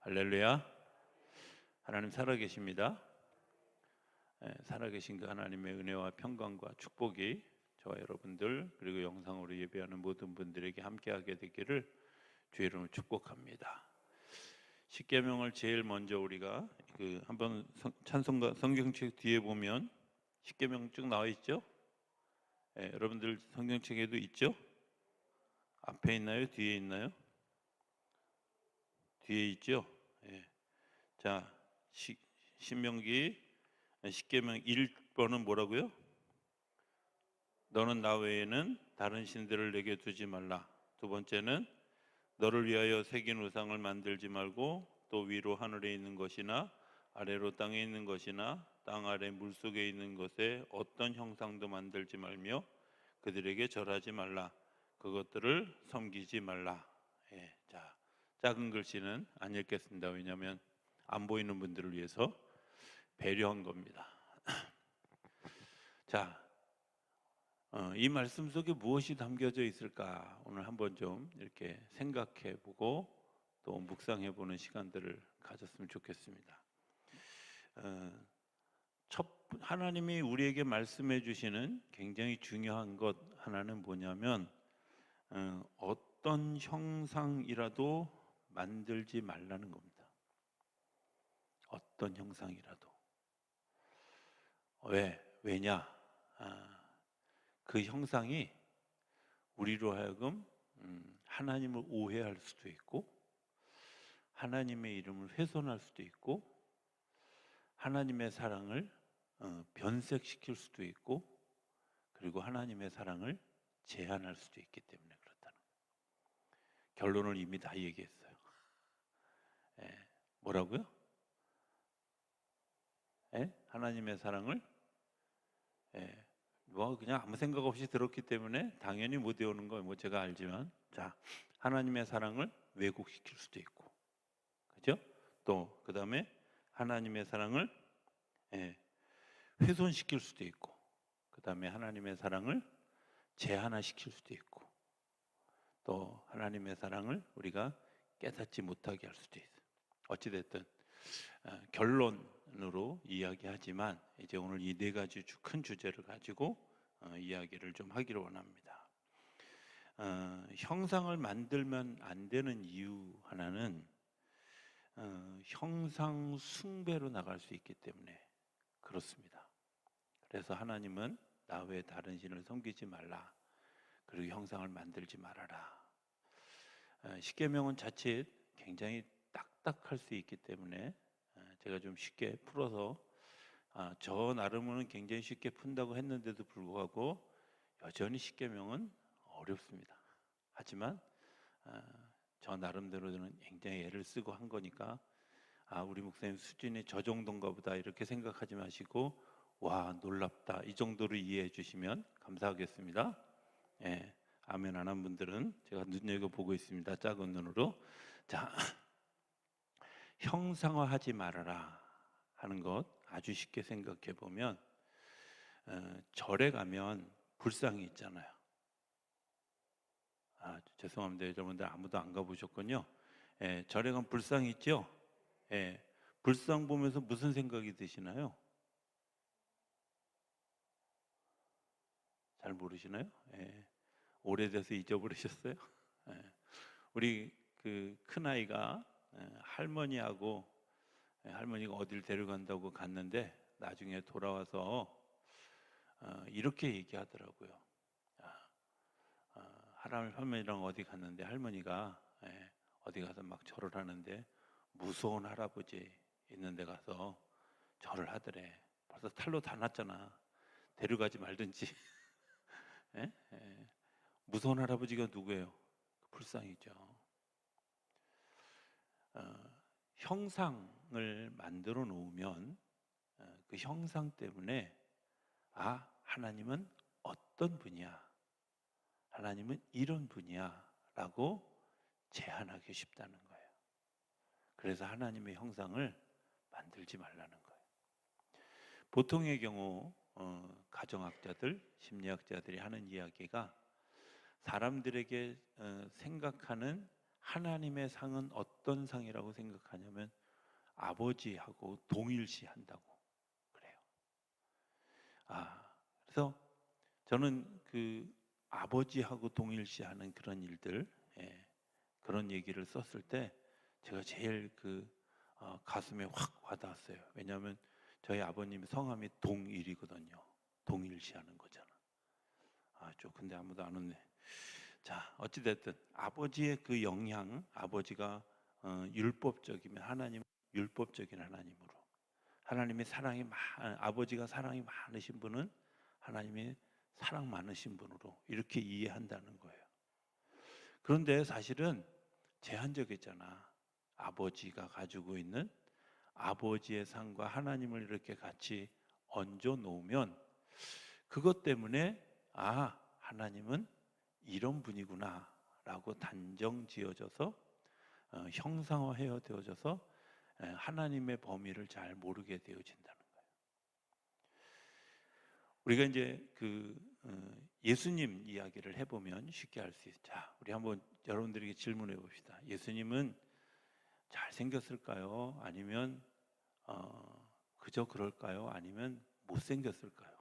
할렐루야. 하나님 살아계십니다. 살아계신 그 하나님의 은혜와 평강과 축복이 저와 여러분들 그리고 영상으로 예배하는 모든 분들에게 함께하게 되기를 주의 이름으로 축복합니다. 십계명을 제일 먼저 우리가 한번 찬송가 성경책 뒤에 보면 십계명 쭉 나와 있죠? 여러분들 성경책에도 있죠? 앞에 있나요? 뒤에 있나요? 뒤에 있죠? 자, 신명기 십계명 1번은 뭐라고요? 너는 나 외에는 다른 신들을 내게 두지 말라. 두 번째는 너를 위하여 새긴 우상을 만들지 말고 또 위로 하늘에 있는 것이나 아래로 땅에 있는 것이나 땅 아래 물속에 있는 것에 어떤 형상도 만들지 말며 그들에게 절하지 말라. 그것들을 섬기지 말라. 자, 작은 글씨는 안 읽겠습니다. 왜냐하면 안 보이는 분들을 위해서 배려한 겁니다. 자, 이 말씀 속에 무엇이 담겨져 있을까? 오늘 한번 좀 이렇게 생각해 보고 또 묵상해 보는 시간들을 가졌으면 좋겠습니다. 하나님이 우리에게 말씀해 주시는 굉장히 중요한 것 하나는 뭐냐면 어떤 형상이라도 만들지 말라는 겁니다. 어떤 형상이라도. 왜냐? 그 형상이 우리로 하여금 하나님을 오해할 수도 있고 하나님의 이름을 훼손할 수도 있고 하나님의 사랑을 변색시킬 수도 있고 그리고 하나님의 사랑을 제한할 수도 있기 때문에 그렇다는 거예요. 결론을 이미 다 얘기했어요. 뭐라고요? 하나님의 사랑을 뭐 그냥 아무 생각 없이 들었기 때문에 당연히 못 외우는 거 뭐 제가 알지만, 자, 하나님의 사랑을 왜곡시킬 수도 있고, 그죠? 또 그 다음에 하나님의 사랑을 훼손시킬 수도 있고, 그 다음에 하나님의 사랑을 제한화시킬 수도 있고, 또 하나님의 사랑을 우리가 깨닫지 못하게 할 수도 있어요. 어찌됐든 결론으로 이야기하지만 이제 오늘 이 네 가지 큰 주제를 가지고 이야기를 좀 하기를 원합니다. 형상을 만들면 안 되는 이유 하나는 형상 숭배로 나갈 수 있기 때문에 그렇습니다. 그래서 하나님은 나 외에 다른 신을 섬기지 말라. 그리고 형상을 만들지 말아라. 십계명은 자칫 굉장히 딱딱할 수 있기 때문에 제가 좀 쉽게 풀어서 저 나름으로는 굉장히 쉽게 푼다고 했는데도 불구하고 여전히 십계명은 어렵습니다. 하지만 저 나름대로는 굉장히 애를 쓰고 한 거니까 우리 목사님 수준이 저 정도인가 보다 이렇게 생각하지 마시고 와 놀랍다 이 정도로 이해해 주시면 감사하겠습니다. 아멘 안 한 분들은 제가 눈여겨보고 있습니다. 작은 눈으로. 자, 형상화하지 말아라 하는 것 아주 쉽게 생각해 보면 절에 가면 불상이 있잖아요. 죄송합니다. 여러분들 아무도 안 가보셨군요. 절에 가면 불상이 있죠. 불상 보면서 무슨 생각이 드시나요? 잘 모르시나요? 오래돼서 잊어버리셨어요? 우리 그 큰아이가 할머니하고 할머니가 어딜 데려간다고 갔는데 나중에 돌아와서 이렇게 얘기하더라고요. 할머니랑 어디 갔는데 할머니가 어디 가서 막 절을 하는데 무서운 할아버지 있는 데 가서 절을 하더래. 벌써 탈로 다 났잖아. 데려가지 말든지. 무서운 할아버지가 누구예요? 불상이죠. 형상을 만들어 놓으면 그 형상 때문에 하나님은 어떤 분이야, 하나님은 이런 분이야 라고 제한하기 쉽다는 거예요. 그래서 하나님의 형상을 만들지 말라는 거예요. 보통의 경우 가정학자들, 심리학자들이 하는 이야기가 사람들에게 생각하는 하나님의 상은 어떤 상이라고 생각하냐면 아버지하고 동일시한다고 그래요. 그래서 저는 그 아버지하고 동일시하는 그런 일들, 그런 얘기를 썼을 때 제가 제일 가슴에 확 와닿았어요. 왜냐하면 저희 아버님 성함이 동일이거든요. 동일시하는 거잖아. 근데 아무도 안 웃네. 자, 어찌됐든 아버지의 그 영향, 아버지가 율법적이면 하나님 율법적인 하나님으로, 하나님의 아버지가 사랑이 많으신 분은 하나님의 사랑 많으신 분으로 이렇게 이해한다는 거예요. 그런데 사실은 제한적이잖아. 아버지가 가지고 있는 아버지의 상과 하나님을 이렇게 같이 얹어 놓으면 그것 때문에 하나님은 이런 분이구나 라고 단정 지어져서 형상화되어 되어져서 하나님의 범위를 잘 모르게 되어진다는 거예요. 우리가 이제 예수님 이야기를 해보면 쉽게 알 수 있죠. 자, 우리 한번 여러분들에게 질문해 봅시다. 예수님은 잘생겼을까요? 아니면 그저 그럴까요? 아니면 못생겼을까요?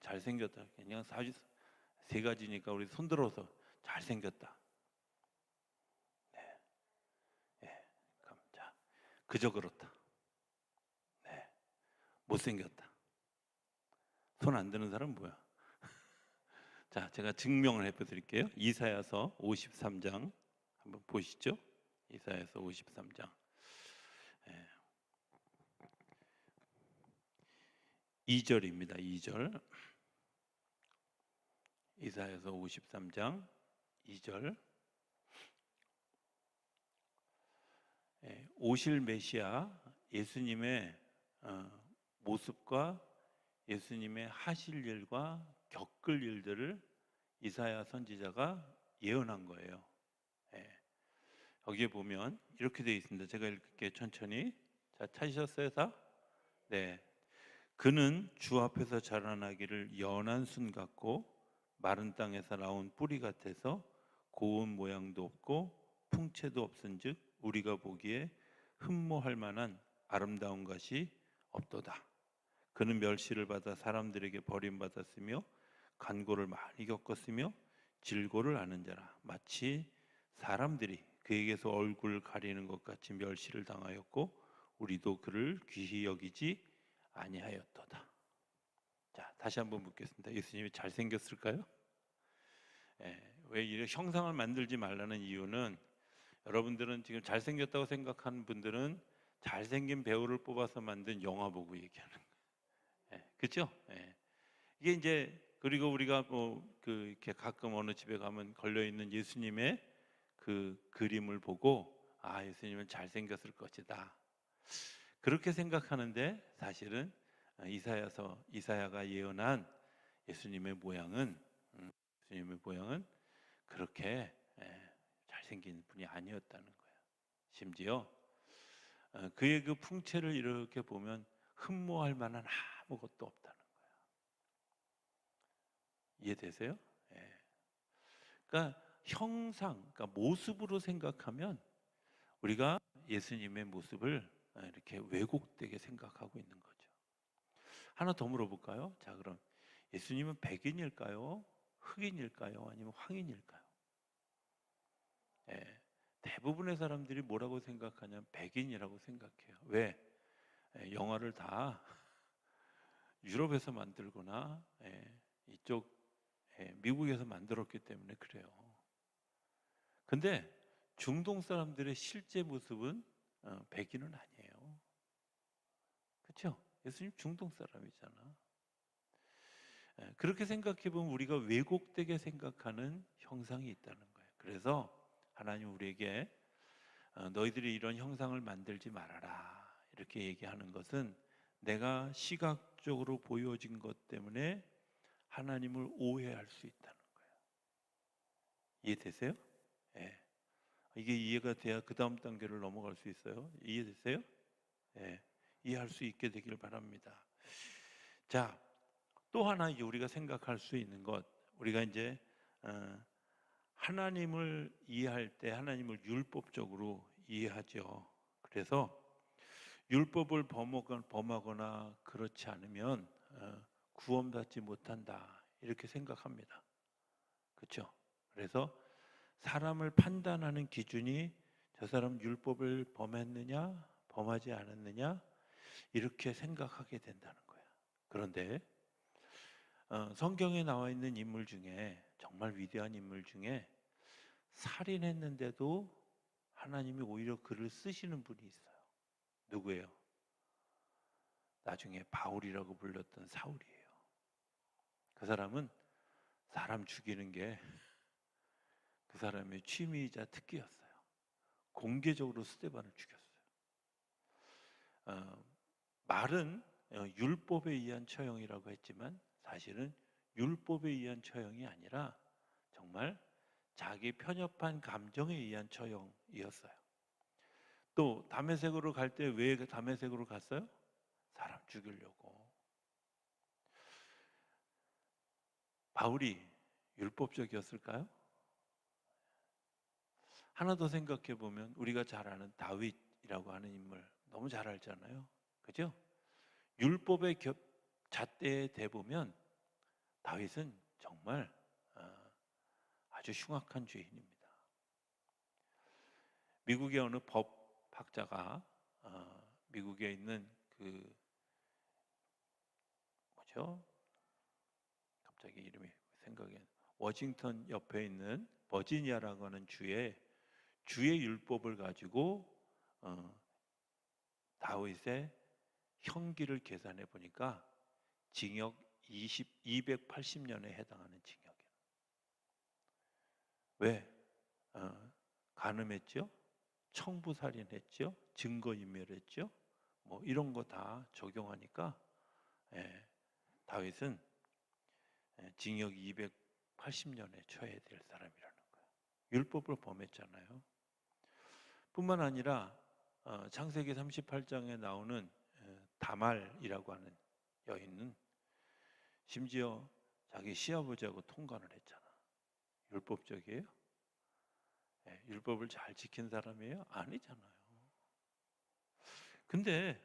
잘생겼다. 그냥 세 가지니까 우리 손들어서 잘생겼다. 자, 그저 그렇다. 못생겼다. 손 안 드는 사람 뭐야? 자, 제가 증명을 해드릴게요. 이사야서 53장 한번 보시죠. 이사야서 53장 2절입니다. 2절. 이사야서 53장 2절. 오실 메시아 예수님의 모습과 예수님의 하실 일과 겪을 일들을 이사야 선지자가 예언한 거예요. 여기에 보면 이렇게 되어 있습니다. 제가 읽을게요. 천천히. 자, 찾으셨어요 다? 네. 그는 주 앞에서 자라나기를 연한 순 같고 마른 땅에서 나온 뿌리 같아서 고운 모양도 없고 풍채도 없은즉 우리가 보기에 흠모할 만한 아름다운 것이 없도다. 그는 멸시를 받아 사람들에게 버림받았으며 간고를 많이 겪었으며 질고를 아는 자라. 마치 사람들이 그에게서 얼굴 가리는 것 같이 멸시를 당하였고 우리도 그를 귀히 여기지 아니하였도다. 자, 다시 한번 묻겠습니다. 예수님이 잘생겼을까요? 왜 이렇게 형상을 만들지 말라는 이유는 여러분들은 지금 잘생겼다고 생각하는 분들은 잘생긴 배우를 뽑아서 만든 영화 보고 얘기하는 거예요. 그렇죠? 이게 이제 그리고 우리가 이렇게 가끔 어느 집에 가면 걸려 있는 예수님의 그 그림을 보고 예수님은 잘생겼을 것이다. 그렇게 생각하는데 사실은 이사야가 예언한 예수님의 모양은 그렇게 잘생긴 분이 아니었다는 거예요. 심지어 그의 그 풍채를 이렇게 보면 흠모할 만한 아무것도 없다는 거예요. 이해되세요? 그러니까 그러니까 모습으로 생각하면 우리가 예수님의 모습을 이렇게 왜곡되게 생각하고 있는 거죠. 하나 더 물어볼까요? 자, 그럼 예수님은 백인일까요? 흑인일까요? 아니면 황인일까요? 대부분의 사람들이 뭐라고 생각하냐면 백인이라고 생각해요. 왜? 영화를 다 유럽에서 만들거나 이쪽 미국에서 만들었기 때문에 그래요. 근데 중동 사람들의 실제 모습은 백인은 아니에요. 그렇죠? 예수님 중동 사람이잖아. 그렇게 생각해 보면 우리가 왜곡되게 생각하는 형상이 있다는 거예요. 그래서 하나님 우리에게 너희들이 이런 형상을 만들지 말아라 이렇게 얘기하는 것은 내가 시각적으로 보여진 것 때문에 하나님을 오해할 수 있다는 거예요. 이해되세요? 이게 이해가 돼야 그 다음 단계를 넘어갈 수 있어요. 이해되세요? 이해할 수 있게 되길 바랍니다. 자, 또 하나 우리가 생각할 수 있는 것, 우리가 이제 하나님을 이해할 때 하나님을 율법적으로 이해하죠. 그래서 율법을 범하거나 그렇지 않으면 구원받지 못한다 이렇게 생각합니다. 그렇죠? 그래서 사람을 판단하는 기준이 저 사람 율법을 범했느냐 범하지 않았느냐 이렇게 생각하게 된다는 거야. 그런데 성경에 나와 있는 인물 중에 정말 위대한 인물 중에 살인했는데도 하나님이 오히려 그를 쓰시는 분이 있어요. 누구예요? 나중에 바울이라고 불렸던 사울이에요. 그 사람은 사람 죽이는 게 그 사람의 취미이자 특기였어요. 공개적으로 스데반을 죽였어요. 말은 율법에 의한 처형이라고 했지만 사실은 율법에 의한 처형이 아니라 정말 자기 편협한 감정에 의한 처형이었어요. 또 다메섹으로 갈 때 왜 다메섹으로 갔어요? 사람 죽이려고. 바울이 율법적이었을까요? 하나 더 생각해 보면 우리가 잘 아는 다윗이라고 하는 인물 너무 잘 알잖아요. 그죠? 율법의 잣대에 대보면 다윗은 정말 아주 흉악한 죄인입니다. 미국의 어느 법학자가 미국에 있는 그 뭐죠? 갑자기 이름이 생각이 안 나요. 워싱턴 옆에 있는 버지니아라고 하는 주의 율법을 가지고 다윗의 형기를 계산해 보니까 징역 280년에 해당하는 징역이에요. 왜? 간음했죠? 청부살인했죠? 증거인멸했죠? 뭐 이런 거 다 적용하니까 다윗은 징역 280년에 처해야 될 사람이라는 거예요. 율법을 범했잖아요. 뿐만 아니라 창세기 38장에 나오는 다말이라고 하는 여인은 심지어 자기 시아버지하고 통관을 했잖아. 율법적이에요? 율법을 잘 지킨 사람이에요? 아니잖아요. 근데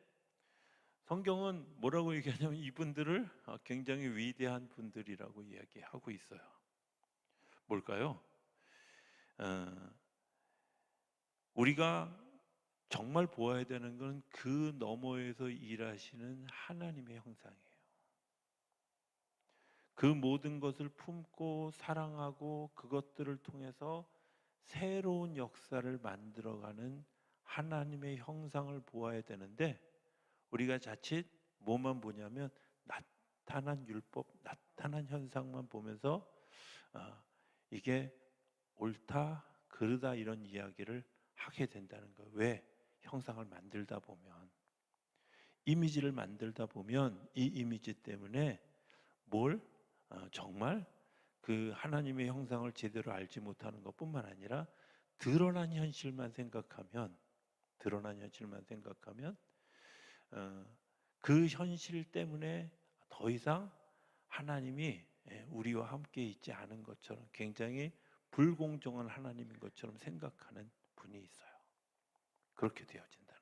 성경은 뭐라고 얘기하냐면 이분들을 굉장히 위대한 분들이라고 이야기하고 있어요. 뭘까요? 우리가 정말 보아야 되는 건 그 너머에서 일하시는 하나님의 형상이에요. 그 모든 것을 품고 사랑하고 그것들을 통해서 새로운 역사를 만들어가는 하나님의 형상을 보아야 되는데 우리가 자칫 뭐만 보냐면 나타난 율법, 나타난 현상만 보면서 이게 옳다, 그르다 이런 이야기를 하게 된다는 거예요. 왜? 형상을 만들다 보면, 이미지를 만들다 보면 이 이미지 때문에 뭘 정말 그 하나님의 형상을 제대로 알지 못하는 것뿐만 아니라 드러난 현실만 생각하면 그 현실 때문에 더 이상 하나님이 우리와 함께 있지 않은 것처럼 굉장히 불공정한 하나님인 것처럼 생각하는 분이 있어요. 그렇게 되어진다는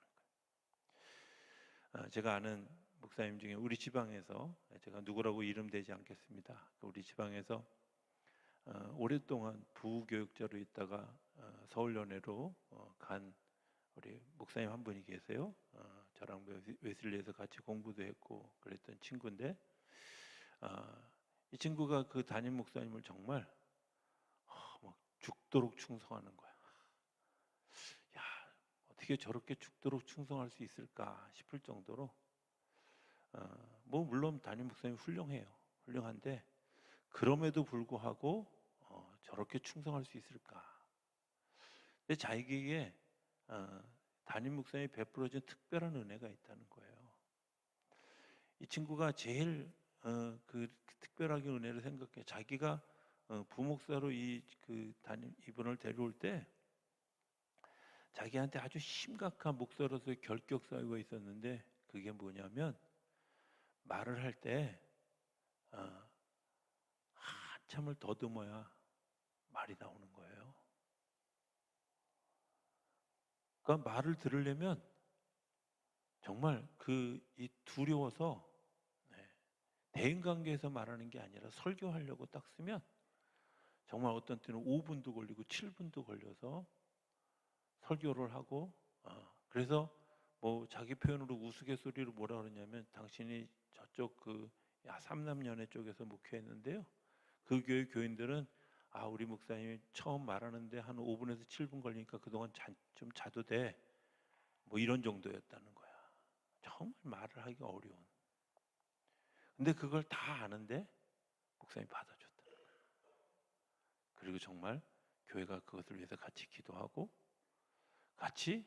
거예요. 제가 아는 목사님 중에 우리 지방에서, 제가 누구라고 이름 대지 않겠습니다. 우리 지방에서 오랫동안 부교육자로 있다가 서울연회로 간 우리 목사님 한 분이 계세요. 저랑 웨슬리에서 같이 공부도 했고 그랬던 친구인데 이 친구가 그 담임 목사님을 정말 막 죽도록 충성하는 거야. 야, 어떻게 저렇게 죽도록 충성할 수 있을까 싶을 정도로 뭐 물론 담임 목사님 훌륭한데 그럼에도 불구하고 저렇게 충성할 수 있을까? 근데 자기에게 담임 목사님이 베풀어준 특별한 은혜가 있다는 거예요. 이 친구가 제일 그 특별하게 은혜를 생각해. 자기가 부목사로 이분을 데려올 때 자기한테 아주 심각한 목사로서의 결격 사유가 있었는데 그게 뭐냐면 말을 할 때 한참을 더듬어야 말이 나오는 거예요. 그러니까 말을 들으려면 정말 이 두려워서, 네, 대인관계에서 말하는 게 아니라 설교하려고 딱 쓰면 정말 어떤 때는 5분도 걸리고 7분도 걸려서 설교를 하고, 그래서 뭐 자기 표현으로 우스갯소리로 뭐라 그러냐면, 당신이 저쪽 삼남연회 쪽에서 목회했는데요, 그 교회 교인들은 우리 목사님이 처음 말하는데 한 5분에서 7분 걸리니까 그동안 좀 자도 돼, 뭐 이런 정도였다는 거야. 정말 말을 하기가 어려운. 근데 그걸 다 아는데 목사님이 받아줬다는 거야. 그리고 정말 교회가 그것을 위해서 같이 기도하고 같이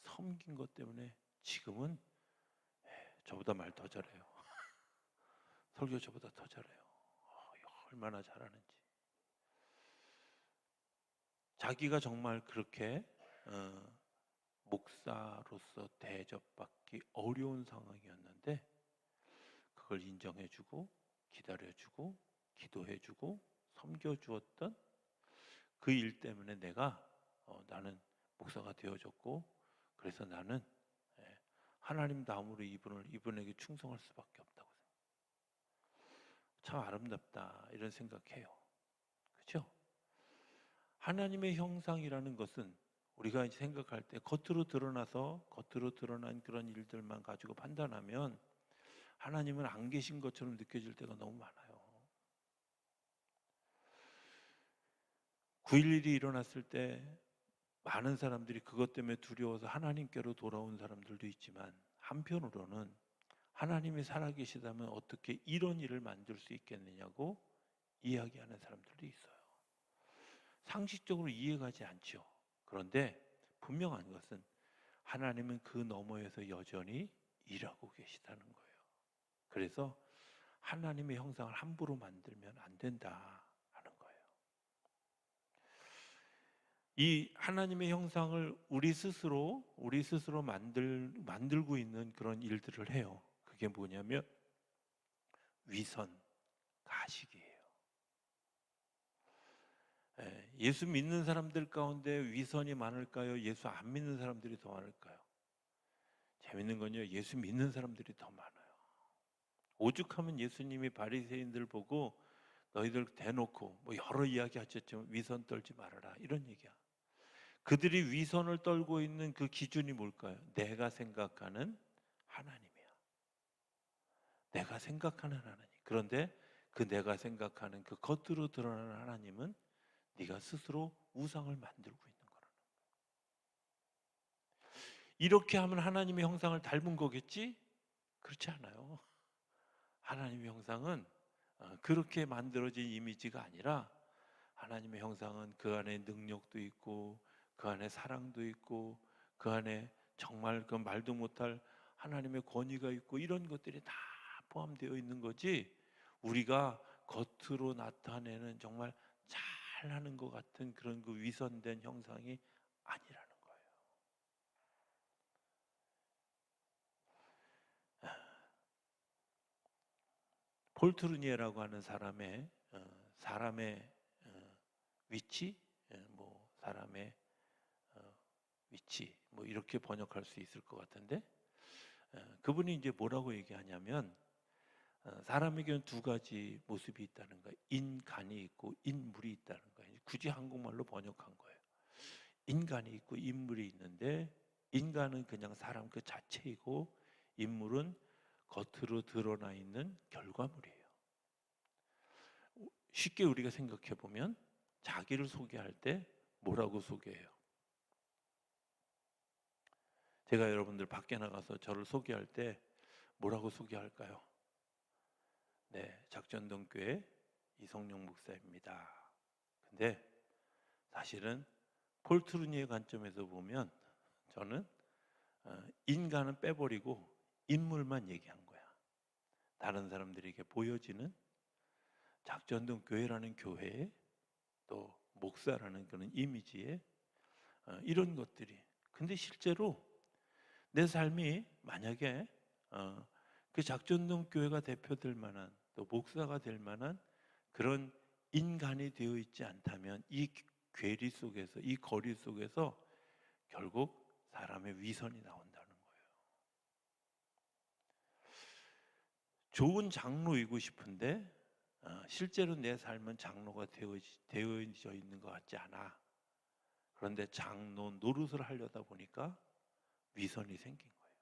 섬긴 것 때문에 지금은 저보다 말 더 잘해요. 설교 저보다 더 잘해요. 얼마나 잘하는지. 자기가 정말 그렇게 목사로서 대접받기 어려운 상황이었는데 그걸 인정해주고 기다려주고 기도해주고 섬겨주었던 그 일 때문에 내가 나는 목사가 되어졌고, 그래서 나는 하나님 다음으로 이분에게 충성할 수밖에 없다고 생각해요. 참 아름답다 이런 생각해요. 그렇죠? 하나님의 형상이라는 것은 우리가 생각할 때 겉으로 드러난 그런 일들만 가지고 판단하면 하나님은 안 계신 것처럼 느껴질 때가 너무 많아요. 9.11이 일어났을 때 많은 사람들이 그것 때문에 두려워서 하나님께로 돌아온 사람들도 있지만, 한편으로는 하나님이 살아계시다면 어떻게 이런 일을 만들 수 있겠느냐고 이야기하는 사람들도 있어요. 상식적으로 이해가지 않죠. 그런데 분명한 것은 하나님은 그 너머에서 여전히 일하고 계시다는 거예요. 그래서 하나님의 형상을 함부로 만들면 안 된다 하는 거예요. 이 하나님의 형상을 우리 스스로 만들고 있는 그런 일들을 해요. 그게 뭐냐면 위선, 가식이에요. 예수 믿는 사람들 가운데 위선이 많을까요? 예수 안 믿는 사람들이 더 많을까요? 재밌는 건요, 예수 믿는 사람들이 더 많아요. 오죽하면 예수님이 바리새인들 보고 너희들 대놓고 뭐 여러 이야기 하셨지만 위선 떨지 말아라 이런 얘기야. 그들이 위선을 떨고 있는 그 기준이 뭘까요? 내가 생각하는 하나님이야. 내가 생각하는 하나님. 그런데 그 내가 생각하는 그 겉으로 드러나는 하나님은 네가 스스로 우상을 만들고 있는 거라는 거야. 이렇게 하면 하나님의 형상을 닮은 거겠지? 그렇지 않아요. 하나님의 형상은 그렇게 만들어진 이미지가 아니라, 하나님의 형상은 그 안에 능력도 있고 그 안에 사랑도 있고 그 안에 정말 그 말도 못할 하나님의 권위가 있고 이런 것들이 다 포함되어 있는 거지, 우리가 겉으로 나타내는 정말 잘하는 것 같은 그런 그 위선된 형상이 아니라는 거예요. 폴 트루니에라고 하는 사람의 위치, 뭐 사람의 위치, 뭐 이렇게 번역할 수 있을 것 같은데, 그분이 이제 뭐라고 얘기하냐면, 사람에게는 두 가지 모습이 있다는 거예요. 인간이 있고 인물이 있다는 거예요. 굳이 한국말로 번역한 거예요. 인간이 있고 인물이 있는데, 인간은 그냥 사람 그 자체이고 인물은 겉으로 드러나 있는 결과물이에요. 쉽게 우리가 생각해 보면 자기를 소개할 때 뭐라고 소개해요? 제가 여러분들 밖에 나가서 저를 소개할 때 뭐라고 소개할까요? 네, 작전동교회 이성용 목사입니다. 근데 사실은 폴 트루니의 관점에서 보면 저는 인간은 빼버리고 인물만 얘기한 거야. 다른 사람들에게 보여지는 작전동교회라는 교회에, 또 목사라는 그런 이미지에 이런 것들이, 근데 실제로 내 삶이 만약에 그 작전동 교회가 대표될 만한, 또 목사가 될 만한 그런 인간이 되어 있지 않다면 이 괴리 속에서, 이 거리 속에서 결국 사람의 위선이 나온다는 거예요. 좋은 장로이고 싶은데 실제로 내 삶은 장로가 되어져 있는 것 같지 않아. 그런데 장로 노릇을 하려다 보니까 위선이 생긴 거예요.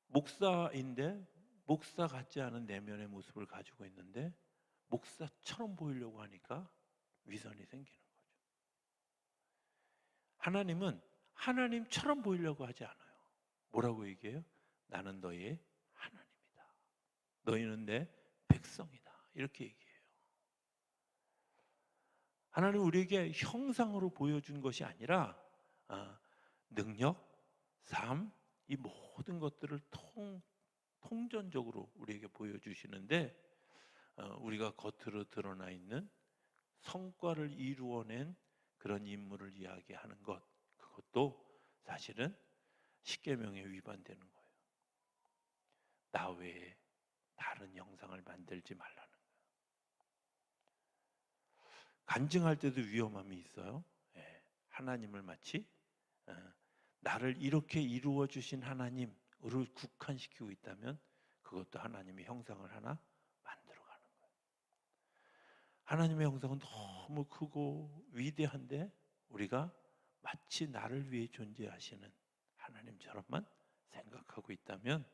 목사인데 목사 같지 않은 내면의 모습을 가지고 있는데 목사처럼 보이려고 하니까 위선이 생기는 거죠. 하나님은 하나님처럼 보이려고 하지 않아요. 뭐라고 얘기해요? 나는 너의 하나님이다. 너희는 내 백성이다. 이렇게 얘기해요. 하나님 우리에게 형상으로 보여준 것이 아니라 능력, 삶, 이 모든 것들을 통전적으로 우리에게 보여주시는데 우리가 겉으로 드러나 있는 성과를 이루어낸 그런 인물을 이야기하는 것, 그것도 사실은 십계명에 위반되는 거예요. 나 외에 다른 형상을 만들지 말라는 거예요. 간증할 때도 위험함이 있어요. 하나님을 마치 나를 이렇게 이루어 주신 하나님으로 국한시키고 있다면 그것도 하나님의 형상을 하나 만들어가는 거예요. 하나님의 형상은 너무 크고 위대한데 우리가 마치 나를 위해 존재하시는 하나님처럼만 생각하고 있다면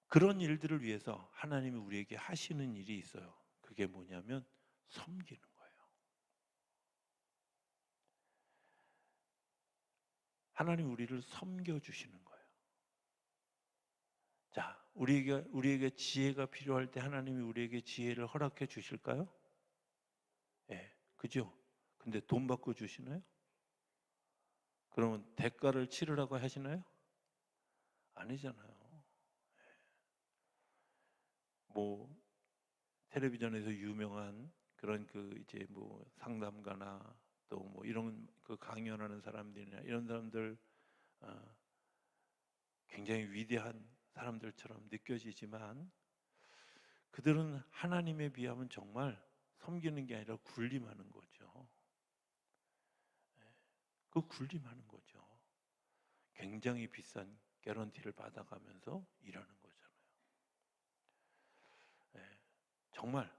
그런 일들을 위해서 하나님이 우리에게 하시는 일이 있어요. 그게 뭐냐면 섬기는 거예요. 하나님 우리를 섬겨주시는 거예요. 자, 우리에게 지혜가 필요할 때 하나님이 우리에게 지혜를 허락해 주실까요? 예, 그죠? 근데 돈 받고 주시나요? 그러면 대가를 치르라고 하시나요? 아니잖아요. 뭐 텔레비전에서 유명한 그런 이제 뭐 상담가나 또 뭐 이런 강연하는 사람들이나 이런 사람들 굉장히 위대한 사람들처럼 느껴지지만 그들은 하나님에 비하면 정말 섬기는 게 아니라 군림하는 거죠. 그 군림하는 거죠. 굉장히 비싼 개런티를 받아가면서 일하는 거잖아요. 정말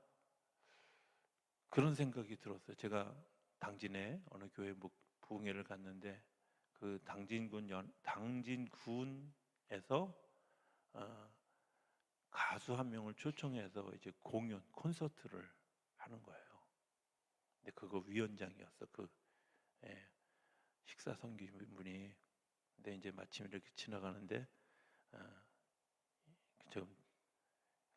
그런 생각이 들었어요. 제가 당진에 어느 교회 부흥회를 갔는데 그 당진군에서 가수 한 명을 초청해서 이제 공연 콘서트를 하는 거예요. 근데 그거 위원장이었어. 식사 섬기신 분이. 근데 이제 마침 이렇게 지나가는데 좀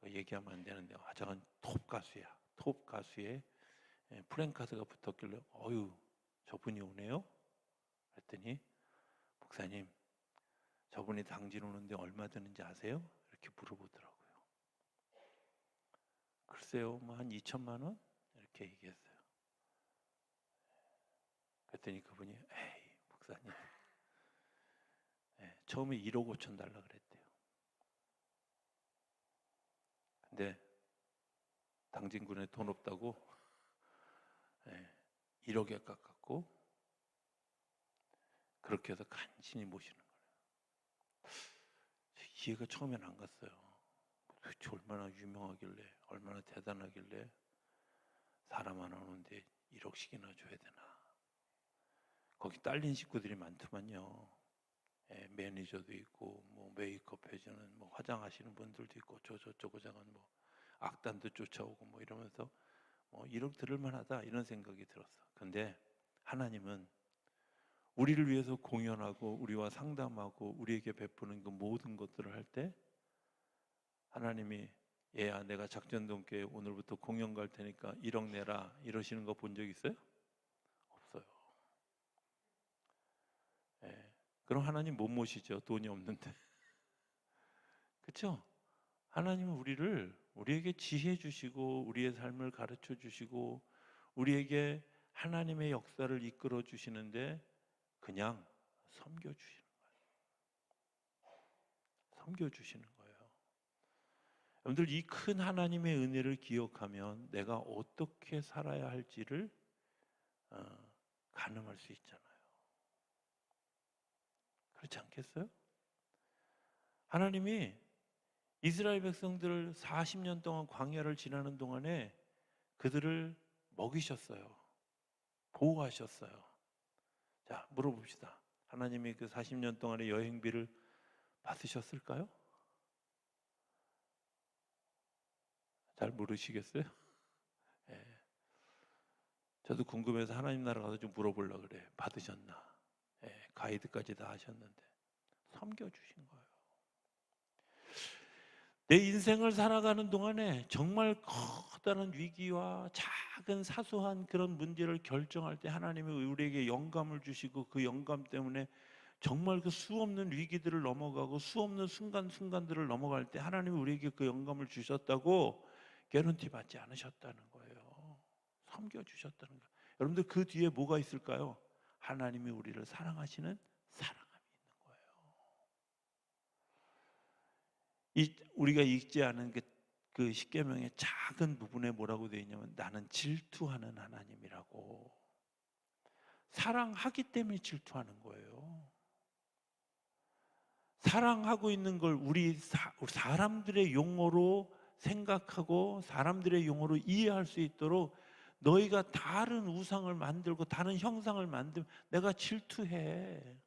얘기하면 안 되는데 저건 톱 가수야. 톱 가수의 프랭카드가 붙었길래 어유 저분이 오네요. 그랬더니 목사님 저분이 당진 오는데 얼마 드는지 아세요? 이렇게 물어보더라고요. 글쎄요, 뭐 한 2천만 원 이렇게 얘기했어요. 그랬더니 그분이 에이 목사님 처음에 1억 5천 달라 그랬대요. 근데 당진군에 돈 없다고 1억에 깎았고 그렇게 해서 간신히 모시는 거예요. 이해가 처음엔 안 갔어요. 도대체 얼마나 유명하길래 얼마나 대단하길래 사람 하나 오는데 1억씩이나 줘야 되나. 거기 딸린 식구들이 많더만요. 매니저도 있고 뭐 메이크업 해주는 뭐 화장하시는 분들도 있고 저쩌고 저건 뭐 악단도 쫓아오고 뭐 이러면서 1억 들을 만하다 이런 생각이 들었어. 근데 하나님은 우리를 위해서 공연하고 우리와 상담하고 우리에게 베푸는 그 모든 것들을 할 때 하나님이 얘야 내가 작전동교회 오늘부터 공연 갈 테니까 1억 내라 이러시는 거 본 적 있어요? 없어요. 그럼 하나님 못 모시죠. 돈이 없는데. 그렇죠? 하나님은 우리에게 지혜 주시고 우리의 삶을 가르쳐 주시고 우리에게 하나님의 역사를 이끌어 주시는데 그냥 섬겨 주시는 거예요. 섬겨 주시는 거예요. 여러분들 이 큰 하나님의 은혜를 기억하면 내가 어떻게 살아야 할지를 가늠할 수 있잖아요. 그렇지 않겠어요? 하나님이 이스라엘 백성들을 40년 동안 광야를 지나는 동안에 그들을 먹이셨어요. 보호하셨어요. 자, 물어봅시다. 하나님이 그 40년 동안의 여행비를 받으셨을까요? 잘 모르시겠어요? 예. 저도 궁금해서 하나님 나라 가서 좀 물어보려고 그래. 받으셨나? 예, 가이드까지 다 하셨는데 섬겨주신 거예요. 내 인생을 살아가는 동안에 정말 커다란 위기와 작은 사소한 그런 문제를 결정할 때 하나님이 우리에게 영감을 주시고 그 영감 때문에 정말 그 수없는 위기들을 넘어가고 수없는 순간순간들을 넘어갈 때 하나님이 우리에게 그 영감을 주셨다고 개런티 받지 않으셨다는 거예요. 섬겨주셨다는 거예요. 여러분들 그 뒤에 뭐가 있을까요? 하나님이 우리를 사랑하시는 사랑함이 있는 거예요. 우리가 읽지 않은 그 십계명의 작은 부분에 뭐라고 되어 있냐면 나는 질투하는 하나님이라고. 사랑하기 때문에 질투하는 거예요. 사랑하고 있는 걸 우리 사람들의 용어로 생각하고 사람들의 용어로 이해할 수 있도록 너희가 다른 우상을 만들고 다른 형상을 만들면 내가 질투해.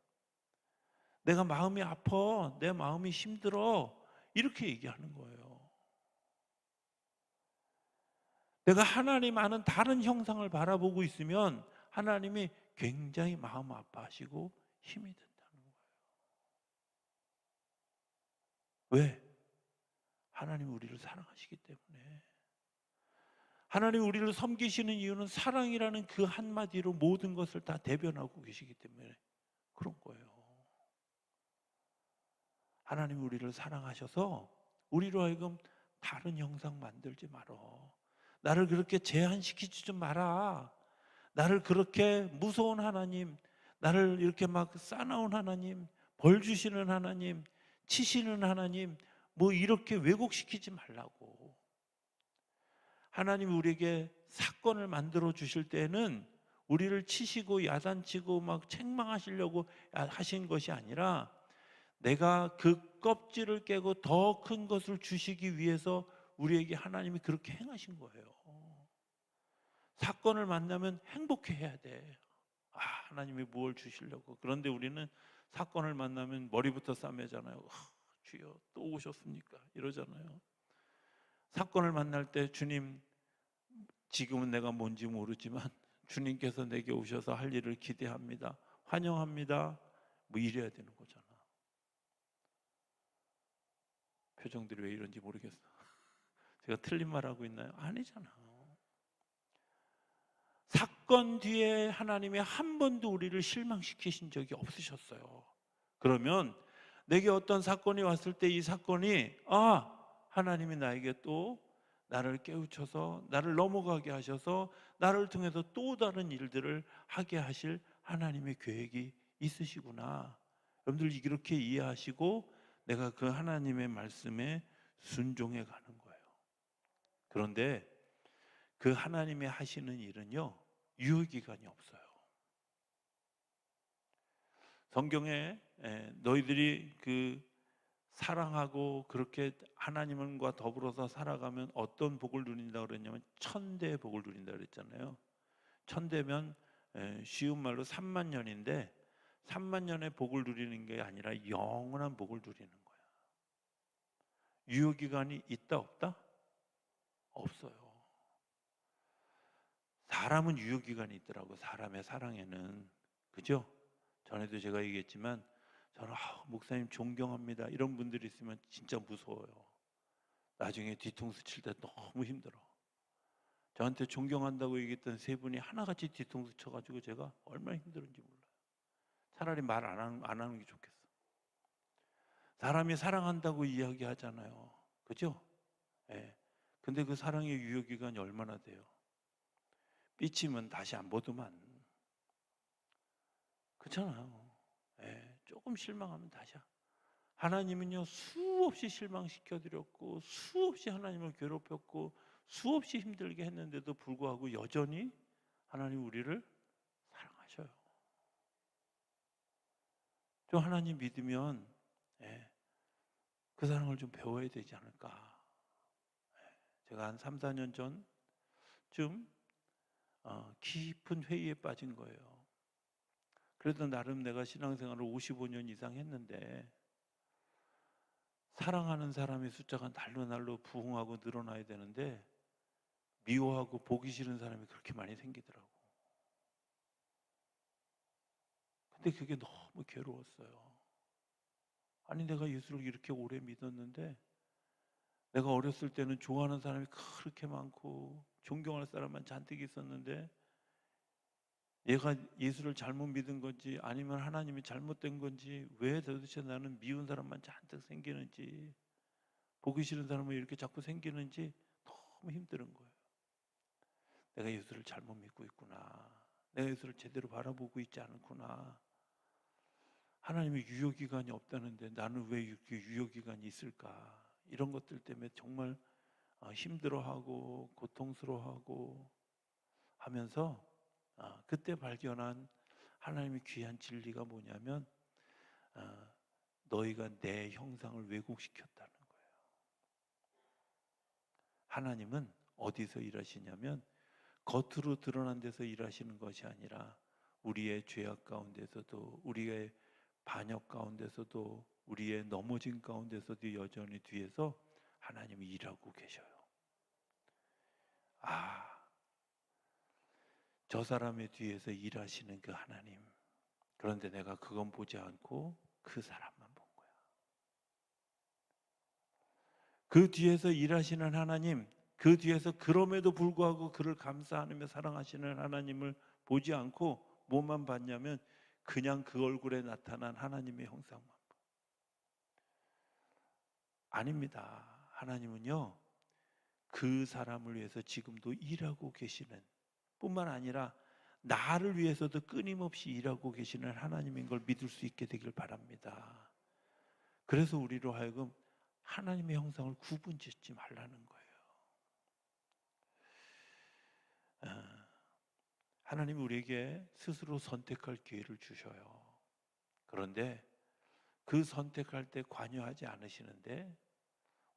내가 마음이 아파. 내 마음이 힘들어. 이렇게 얘기하는 거예요. 내가 하나님 아는 다른 형상을 바라보고 있으면 하나님이 굉장히 마음 아파하시고 힘이 든다는 거예요. 왜? 하나님이 우리를 사랑하시기 때문에. 하나님 우리를 섬기시는 이유는 사랑이라는 그 한마디로 모든 것을 다 대변하고 계시기 때문에 그런 거예요. 하나님 우리를 사랑하셔서 우리로 하여금 다른 형상 만들지 말어. 나를 그렇게 제한시키지 좀 마라. 나를 그렇게 무서운 하나님, 나를 이렇게 막 싸나운 하나님, 벌 주시는 하나님, 치시는 하나님, 뭐 이렇게 왜곡시키지 말라고. 하나님이 우리에게 사건을 만들어 주실 때는 우리를 치시고 야단치고 막 책망하시려고 하신 것이 아니라 내가 그 껍질을 깨고 더 큰 것을 주시기 위해서 우리에게 하나님이 그렇게 행하신 거예요. 사건을 만나면 행복해야 돼. 아, 하나님이 뭘 주시려고. 그런데 우리는 사건을 만나면 머리부터 싸매잖아요. 주여 또 오셨습니까? 이러잖아요. 사건을 만날 때 주님, 지금은 내가 뭔지 모르지만 주님께서 내게 오셔서 할 일을 기대합니다. 환영합니다. 뭐 이래야 되는 거잖아. 표정들이 왜 이런지 모르겠어. 제가 틀린 말 하고 있나요? 아니잖아. 사건 뒤에 하나님이 한 번도 우리를 실망시키신 적이 없으셨어요. 그러면 내게 어떤 사건이 왔을 때 이 사건이 하나님이 나에게 또 나를 깨우쳐서 나를 넘어가게 하셔서 나를 통해서 또 다른 일들을 하게 하실 하나님의 계획이 있으시구나. 여러분들 이렇게 이해하시고 내가 그 하나님의 말씀에 순종해 가는 거예요. 그런데 그 하나님이 하시는 일은요, 유효기간이 없어요. 성경에 너희들이 그 사랑하고 그렇게 하나님과 더불어서 살아가면 어떤 복을 누린다고 그랬냐면 천대의 복을 누린다고 그랬잖아요. 천대면 쉬운 말로 3만 년인데 3만 년의 복을 누리는 게 아니라 영원한 복을 누리는 거야. 유효기간이 있다 없다? 없어요. 사람은 유효기간이 있더라고. 사람의 사랑에는. 그죠? 전에도 제가 얘기했지만 저는 목사님 존경합니다. 이런 분들이 있으면 진짜 무서워요. 나중에 뒤통수 칠 때 너무 힘들어. 저한테 존경한다고 얘기했던 세 분이 하나같이 뒤통수 쳐가지고 제가 얼마나 힘들은지 몰라요. 차라리 말 안 하는 게 좋겠어. 사람이 사랑한다고 이야기하잖아요. 그죠? 예. 근데 그 사랑의 유효기간이 얼마나 돼요? 삐치면 다시 안 보더만. 그렇잖아요. 예. 조금 실망하면 다시. 하나님은요, 수없이 실망시켜드렸고 수없이 하나님을 괴롭혔고 수없이 힘들게 했는데도 불구하고 여전히 하나님 우리를 하셔요. 좀 하나님 믿으면 예, 그 사랑을 좀 배워야 되지 않을까. 제가 한 3, 4년 전쯤 깊은 회의에 빠진 거예요. 그래도 나름 내가 신앙생활을 55년 이상 했는데 사랑하는 사람의 숫자가 날로 부흥하고 늘어나야 되는데 미워하고 보기 싫은 사람이 그렇게 많이 생기더라고. 근데 그게 너무 괴로웠어요. 아니 내가 예수를 이렇게 오래 믿었는데 내가 어렸을 때는 좋아하는 사람이 그렇게 많고 존경할 사람만 잔뜩 있었는데 얘가 예수를 잘못 믿은 건지 아니면 하나님이 잘못된 건지 왜 도대체 나는 미운 사람만 잔뜩 생기는지 보기 싫은 사람은 이렇게 자꾸 생기는지 너무 힘든 거예요. 내가 예수를 잘못 믿고 있구나. 내가 예수를 제대로 바라보고 있지 않구나. 하나님의 유효기간이 없다는데 나는 왜 이렇게 유효기간이 있을까? 이런 것들 때문에 정말 힘들어하고 고통스러워하고 하면서 그때 발견한 하나님의 귀한 진리가 뭐냐면 너희가 내 형상을 왜곡시켰다는 거예요. 하나님은 어디서 일하시냐면 겉으로 드러난 데서 일하시는 것이 아니라 우리의 죄악 가운데서도 우리의 반역 가운데서도 우리의 넘어진 가운데서도 여전히 뒤에서 하나님이 일하고 계셔요. 저 사람의 뒤에서 일하시는 그 하나님. 그런데 내가 그건 보지 않고 그 사람만 본 거야. 그 뒤에서 일하시는 하나님, 그 뒤에서 그럼에도 불구하고 그를 감사하며 사랑하시는 하나님을 보지 않고 뭐만 봤냐면 그냥 그 얼굴에 나타난 하나님의 형상만. 아닙니다. 하나님은요, 그 사람을 위해서 지금도 일하고 계시는 뿐만 아니라 나를 위해서도 끊임없이 일하고 계시는 하나님인 걸 믿을 수 있게 되길 바랍니다. 그래서 우리로 하여금 하나님의 형상을 구분짓지 말라는 거예요. 하나님이 우리에게 스스로 선택할 기회를 주셔요. 그런데 그 선택할 때 관여하지 않으시는데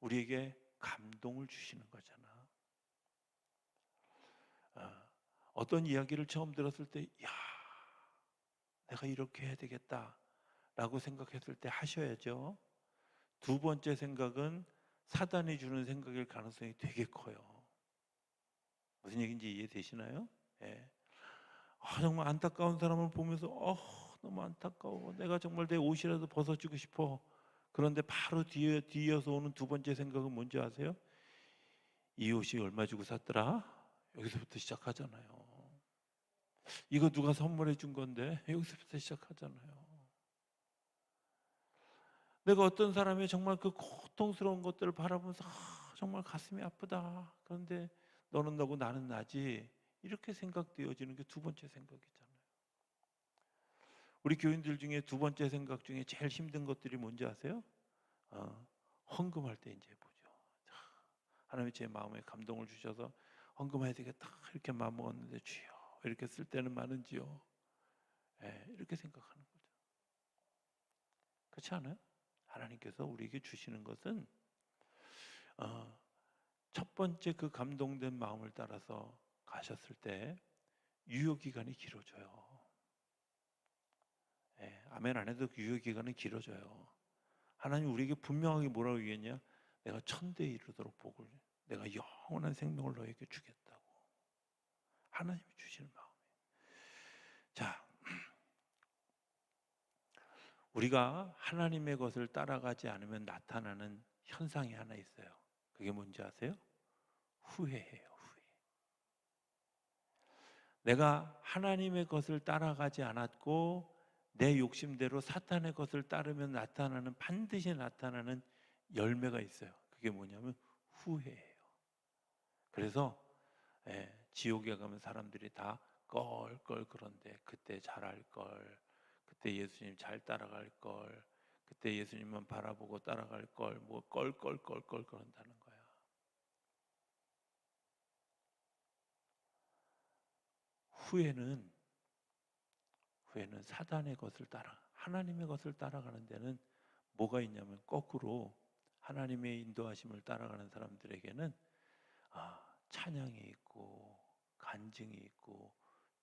우리에게 감동을 주시는 거잖아. 어떤 이야기를 처음 들었을 때, 야, 내가 이렇게 해야 되겠다라고 생각했을 때 하셔야죠. 두 번째 생각은 사단이 주는 생각일 가능성이 되게 커요. 무슨 얘기인지 이해되시나요? 예. 정말 안타까운 사람을 보면서 너무 안타까워. 내가 정말 내 옷이라도 벗어주고 싶어. 그런데 바로 뒤이어서 오는 두 번째 생각은 뭔지 아세요? 이 옷이 얼마 주고 샀더라? 여기서부터 시작하잖아요. 이거 누가 선물해 준 건데? 여기서부터 시작하잖아요. 내가 어떤 사람의 정말 그 고통스러운 것들을 바라보면서 정말 가슴이 아프다. 그런데 너는 너고 나는 나지. 이렇게 생각되어지는 게 두 번째 생각이잖아요. 우리 교인들 중에 두 번째 생각 중에 제일 힘든 것들이 뭔지 아세요? 헌금할 때 이제 보죠. 하나님이 제 마음에 감동을 주셔서 헌금해야 되겠다 이렇게 마음먹었는데 주여 이렇게 쓸 때는 많은지요. 이렇게 생각하는 거죠. 그렇지 않아요? 하나님께서 우리에게 주시는 것은 첫 번째 그 감동된 마음을 따라서 가셨을 때 유효기간이 길어져요. 아멘 안 해도 유효기간은 길어져요. 하나님 우리에게 분명하게 뭐라고 얘기했냐? 내가 천대에 이르도록 복을 내가 영원한 생명을 너에게 주겠다고. 하나님이 주시는 마음이에요. 자, 우리가 하나님의 것을 따라가지 않으면 나타나는 현상이 하나 있어요. 그게 뭔지 아세요? 후회해요. 후회. 내가 하나님의 것을 따라가지 않았고 내 욕심대로 사탄의 것을 따르면 반드시 나타나는 열매가 있어요. 그게 뭐냐면 후회예요. 그래서 지옥에 가면 사람들이 다 껄껄 그런데 그때 잘할 걸, 그때 예수님 잘 따라갈 걸, 그때 예수님만 바라보고 따라갈 걸, 뭐 껄껄껄껄 그런다는 거야. 후회는 그 애는 사단의 것을 따라, 하나님의 것을 따라가는 데는 뭐가 있냐면 거꾸로 하나님의 인도하심을 따라가는 사람들에게는 찬양이 있고 간증이 있고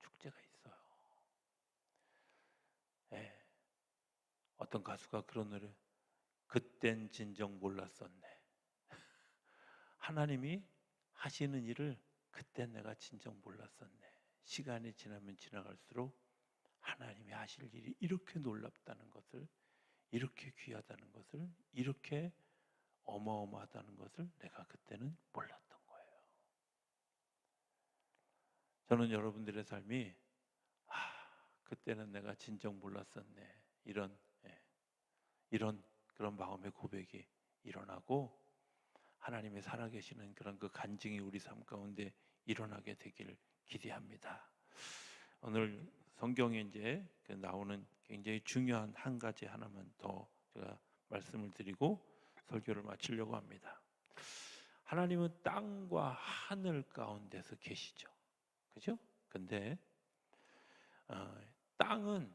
축제가 있어요. 예. 어떤 가수가 그런 노래, 그땐 진정 몰랐었네. 하나님이 하시는 일을 그땐 내가 진정 몰랐었네. 시간이 지나면 지나갈수록 하나님이 하실 일이 이렇게 놀랍다는 것을, 이렇게 귀하다는 것을, 이렇게 어마어마하다는 것을 내가 그때는 몰랐던 거예요. 저는 여러분들의 삶이 그때는 내가 진정 몰랐었네, 이런 그런 마음의 고백이 일어나고 하나님의 살아계시는 그런 그 간증이 우리 삶 가운데 일어나게 되기를 기대합니다. 오늘 성경에 이제 나오는 굉장히 중요한 한 가지 하나만 더 제가 말씀을 드리고 설교를 마치려고 합니다. 하나님은 땅과 하늘 가운데서 계시죠. 그죠? 근데 땅은,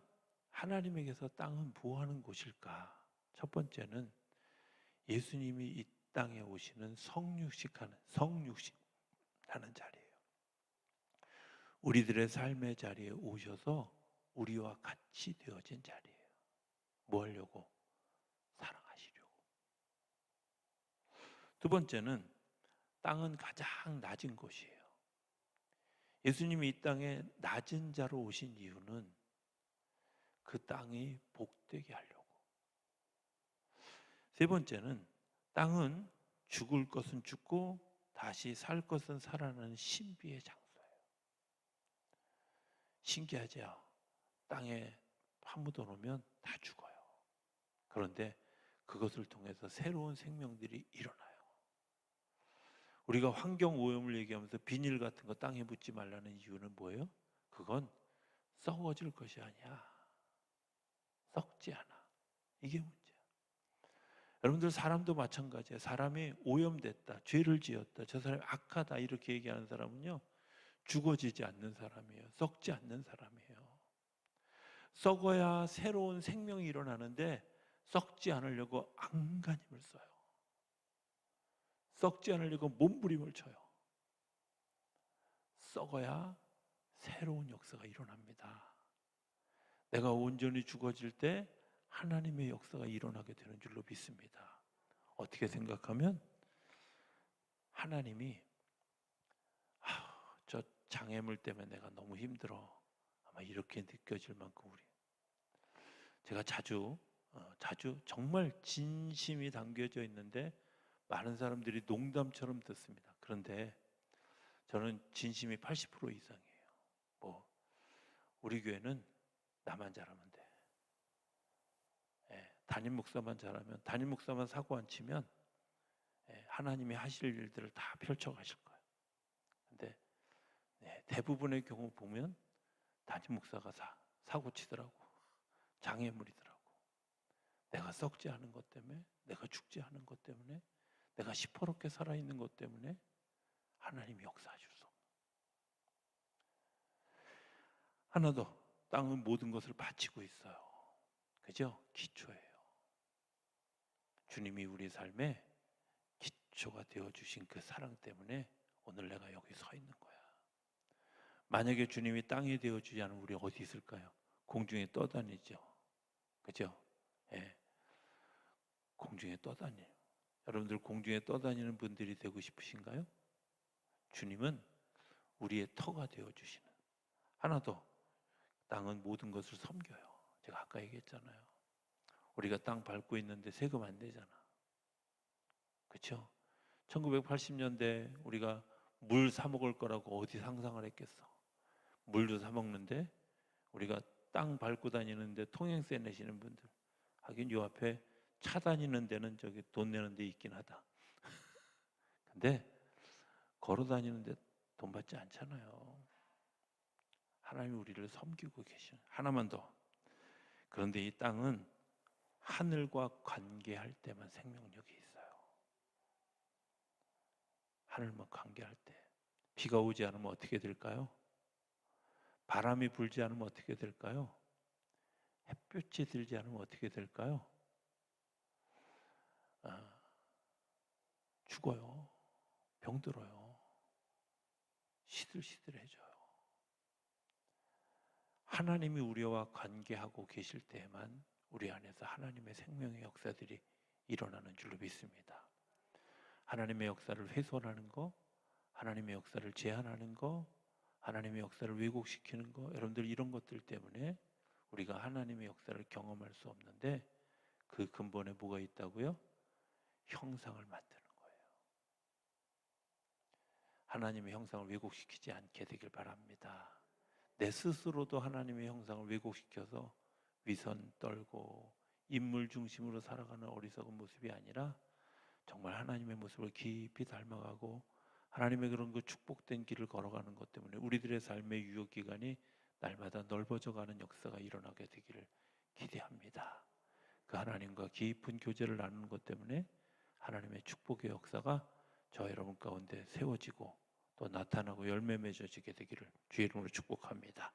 하나님에게서 땅은 뭐 하는 곳일까? 첫 번째는 예수님이 이 땅에 오시는 성육식하는 자리예요. 우리들의 삶의 자리에 오셔서 우리와 같이 되어진 자리예요. 뭐 하려고? 사랑하시려고. 두 번째는 땅은 가장 낮은 곳이에요. 예수님이 이 땅에 낮은 자로 오신 이유는 그 땅이 복되게 하려고. 세 번째는 땅은 죽을 것은 죽고 다시 살 것은 살아나는 신비의 장소예요. 신기하죠? 땅에 파묻어 놓으면 다 죽어요. 그런데 그것을 통해서 새로운 생명들이 일어나요. 우리가 환경 오염을 얘기하면서 비닐 같은 거 땅에 묻지 말라는 이유는 뭐예요? 그건 썩어질 것이 아니야. 썩지 않아. 이게 문제야. 여러분들, 사람도 마찬가지예요. 사람이 오염됐다, 죄를 지었다, 저 사람이 악하다 이렇게 얘기하는 사람은요, 죽어지지 않는 사람이에요. 썩지 않는 사람이에요. 썩어야 새로운 생명이 일어나는데 썩지 않으려고 안간힘을 써요. 썩지 않으려고 몸부림을 쳐요. 썩어야 새로운 역사가 일어납니다. 내가 온전히 죽어질 때 하나님의 역사가 일어나게 되는 줄로 믿습니다. 어떻게 생각하면 하나님이 저 장애물 때문에 내가 너무 힘들어, 아마 이렇게 느껴질 만큼 제가 자주 정말 진심이 담겨져 있는데 많은 사람들이 농담처럼 듣습니다. 그런데 저는 진심이 80% 이상이에요. 우리 교회는 나만 잘하면 돼. 담임 목사만 잘하면, 담임 목사만 사고 안 치면 하나님이 하실 일들을 다 펼쳐가실 거예요. 근데 대부분의 경우 보면 담임 목사가 사고 치더라고. 장애물이더라고. 내가 썩지 않은 것 때문에, 내가 죽지 않은 것 때문에, 내가 시퍼렇게 살아있는 것 때문에 하나님이 역사하실 수 없는. 하나 더, 땅은 모든 것을 바치고 있어요. 그죠? 기초예요. 주님이 우리 삶에 기초가 되어주신 그 사랑 때문에 오늘 내가 여기 서 있는 거야. 만약에 주님이 땅이 되어주지 않으면 우리 어디 있을까요? 공중에 떠다니죠. 그죠? 공중에 떠다녀요. 여러분들, 공중에 떠다니는 분들이 되고 싶으신가요? 주님은 우리의 터가 되어주시는. 하나 더, 땅은 모든 것을 섬겨요. 제가 아까 얘기했잖아요. 우리가 땅 밟고 있는데 세금 안 내잖아. 그렇죠? 1980년대 우리가 물 사 먹을 거라고 어디 상상을 했겠어. 물도 사 먹는데 우리가 땅 밟고 다니는데 통행세 내시는 분들, 하긴 요 앞에 차 다니는 데는 저기 돈 내는 데 있긴 하다. 근데 걸어 다니는데 돈 받지 않잖아요. 하나님이 우리를 섬기고 계시는. 하나만 더. 그런데 이 땅은 하늘과 관계할 때만 생명력이 있어요. 하늘과 관계할 때. 비가 오지 않으면 어떻게 될까요? 바람이 불지 않으면 어떻게 될까요? 햇볕이 들지 않으면 어떻게 될까요? 아, 죽어요. 병들어요. 시들시들해져요. 하나님이 우리와 관계하고 계실 때에만 우리 안에서 하나님의 생명의 역사들이 일어나는 줄로 믿습니다. 하나님의 역사를 훼손하는 거, 하나님의 역사를 제한하는 거, 하나님의 역사를 왜곡시키는 거, 여러분들 이런 것들 때문에 우리가 하나님의 역사를 경험할 수 없는데 그 근본에 뭐가 있다고요? 형상을 만드는 거예요. 하나님의 형상을 왜곡시키지 않게 되길 바랍니다. 내 스스로도 하나님의 형상을 왜곡시켜서 위선 떨고 인물 중심으로 살아가는 어리석은 모습이 아니라 정말 하나님의 모습을 깊이 닮아가고 하나님의 그런 그 축복된 길을 걸어가는 것 때문에 우리들의 삶의 유효 기간이 날마다 넓어져가는 역사가 일어나게 되기를 기대합니다. 그 하나님과 깊은 교제를 나누는 것 때문에 하나님의 축복의 역사가 저 여러분 가운데 세워지고 또 나타나고 열매 맺어지게 되기를 주의 이름으로 축복합니다.